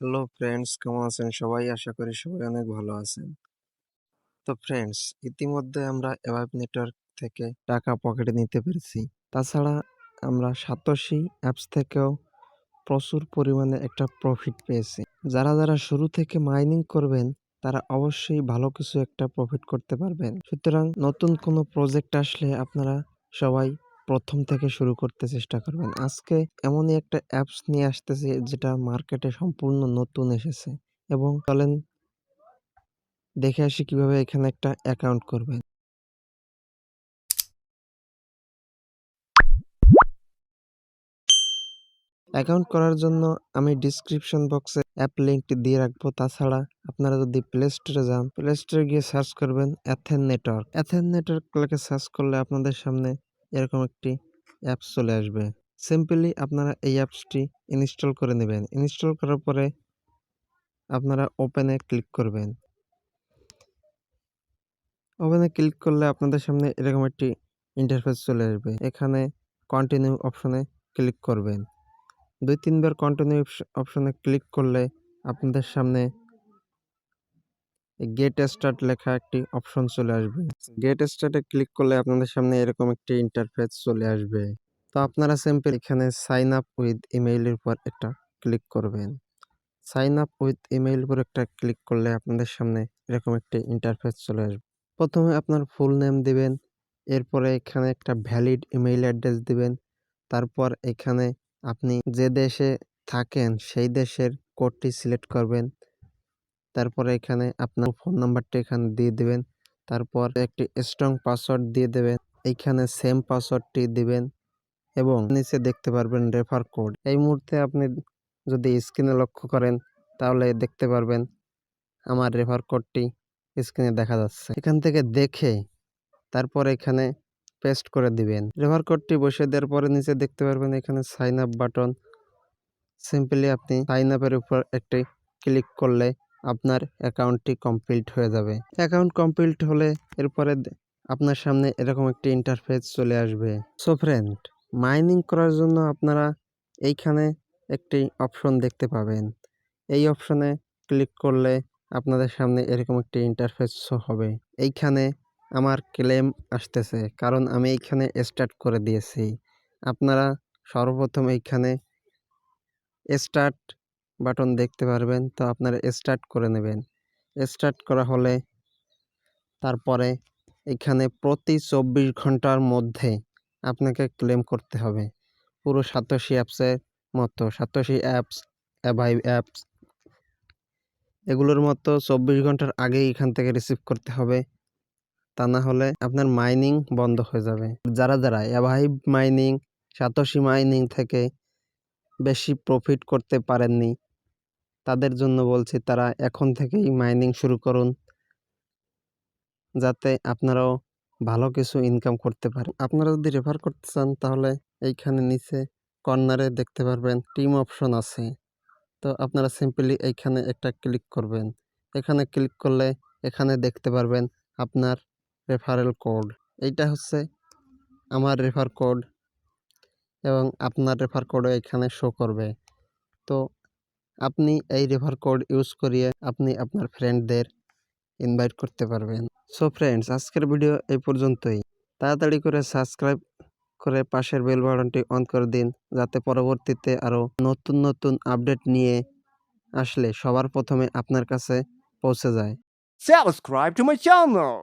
Hello friends, কেমন আছেন সবাই? আশা করি সবাই অনেক ভালো আছেন। তো ফ্রেন্ডস, ইতিমধ্যে আমরা অ্যাভাব নেটওয়ার্ক থেকে টাকা পকেটে নিতে পেরেছি। তাছাড়া আমরা সাতোশি অ্যাপস থেকেও প্রচুর পরিমাণে একটা প্রফিট পেয়েছি। যারা শুরু থেকে মাইনিং করবেন তারা অবশ্যই ভালো কিছু একটা প্রফিট করতে পারবেন। সুতরাং নতুন কোনো প্রজেক্ট আসলে আপনারা সবাই প্রথম থেকে শুরু করতে চেষ্টা করবেন। আজকে এমনই একটা অ্যাপস নিয়ে আসতেছি যেটা মার্কেটে সম্পূর্ণ নতুন এসেছে, এবং চলেন দেখে আসি কিভাবে এখানে একটা অ্যাকাউন্ট করবেন। অ্যাকাউন্ট করার জন্য আমি ডিসক্রিপশন বক্সে অ্যাপ লিঙ্কটি দিয়ে রাখবো। তাছাড়া আপনারা যদি প্লে স্টোরে যান, প্লে স্টোরে গিয়ে সার্চ করবেন অ্যাথেন নেটওয়ার্ক। অ্যাথেন নেটওয়ার্ক লেখে সার্চ করলে আপনাদের সামনে এরকম একটি অ্যাপস চলে আসবে। সিম্পলি আপনারা এই অ্যাপসটি ইনস্টল করে নেবেন। ইনস্টল করার পরে আপনারা ওপেনে ক্লিক করবেন। ওপেনে ক্লিক করলে আপনাদের সামনে এরকম একটি ইন্টারফেস চলে আসবে। এখানে কন্টিনিউ অপশনে ক্লিক করবেন। ২-৩ বার কন্টিনিউ অপশনে ক্লিক করলে আপনাদের সামনে গেট স্টার্ট লেখা একটি অপশন চলে আসবে। গেট স্টার্টে ক্লিক করলে আপনাদের সামনে এরকম একটি ইন্টারফেস চলে আসবে। তো আপনারা সিম্পল এখানে সাইন আপ উইথ ইমেইলের উপর একটা ক্লিক করবেন। সাইন আপ উইথ ইমেইল উপর একটা ক্লিক করলে আপনাদের সামনে এরকম একটি ইন্টারফেস চলে আসবে। প্রথমে আপনার ফুল নেম দিবেন, এরপরে এখানে একটা ভ্যালিড ইমেইল অ্যাড্রেস দিবেন। তারপর এখানে আপনি যে দেশে থাকেন সেই দেশের কোডটি সিলেক্ট করবেন। তারপরে এখানে আপনার ফোন নাম্বারটা এখানে দিয়ে দিবেন। তারপর একটি স্ট্রং পাসওয়ার্ড দিয়ে দেবেন। এইখানে সেম পাসওয়ার্ডটি দিবেন এবং নিচে দেখতে পারবেন রেফার কোড। এই মুহূর্তে আপনি যদি স্ক্রিনে লক্ষ্য করেন তাহলে দেখতে পারবেন আমার রেফার কোডটি স্ক্রিনে দেখা যাচ্ছে। এখান থেকে দেখে তারপর এখানে পেস্ট করে দিবেন। রেফার কোডটি বসিয়ে দেওয়ার পরে নিচে দেখতে পারবেন এখানে সাইন আপ বাটন। সিম্পলি আপনি সাইন আপের উপর একটি ক্লিক করলে আপনার অ্যাকাউন্টটি কমপ্লিট হয়ে যাবে। অ্যাকাউন্ট কমপ্লিট হলে এরপরে আপনার সামনে এরকম একটি ইন্টারফেস চলে আসবে। সো ফ্রেন্ড, মাইনিং করার জন্য আপনারা এইখানে একটি অপশন দেখতে পাবেন। এই অপশনে ক্লিক করলে আপনাদের সামনে এরকম একটি ইন্টারফেস শো হবে। এইখানে আমার ক্লেম আসতেছে কারণ আমি এইখানে স্টার্ট করে দিয়েছি। আপনারা সর্বপ্রথম এইখানে স্টার্ট বাটন দেখতে পারবেন, তো আপনারা স্টার্ট করে নেবেন। স্টার্ট করা হলে তারপরে এখানে প্রতি ২৪ ঘন্টার মধ্যে আপনাকে ক্লেম করতে হবে। পুরো সাতোশি অ্যাপসের মতো, সাতোশি অ্যাপস, অ্যাভাইভ অ্যাপস এগুলোর মতো ২৪ ঘন্টার আগেই এখান থেকে রিসিভ করতে হবে। তা না হলে আপনার মাইনিং বন্ধ হয়ে যাবে। যারা অ্যাভাইভ মাইনিং, সাতোশি মাইনিং থেকে বেশি প্রফিট করতে পারেননি তাদের জন্য বলছি, তারা এখন থেকেই মাইনিং শুরু করুন, যাতে আপনারাও ভালো কিছু ইনকাম করতে পারেন। আপনারা যদি রেফার করতে চান তাহলে এইখানে নিচে কর্নারে দেখতে পারবেন টিম অপশন আছে। তো আপনারা সিম্পলি এইখানে একটা ক্লিক করবেন। এখানে ক্লিক করলে এখানে দেখতে পারবেন আপনার রেফারেল কোড। এইটা হচ্ছে আমার রেফার কোড এবং আপনার রেফার কোডও এখানে শো করবে। তো আপনি এই রেফার কোড ইউজ করিয়ে আপনি আপনার ফ্রেন্ডদের ইনভাইট করতে পারবেন। সো ফ্রেন্ডস, আজকের ভিডিও এই পর্যন্তই। তাড়াতাড়ি করে সাবস্ক্রাইব করে পাশের বেল বাটনটি অন করে দিন, যাতে পরবর্তীতে আরও নতুন আপডেট নিয়ে আসলে সবার প্রথমে আপনার কাছে পৌঁছে যায়। Subscribe to my channel.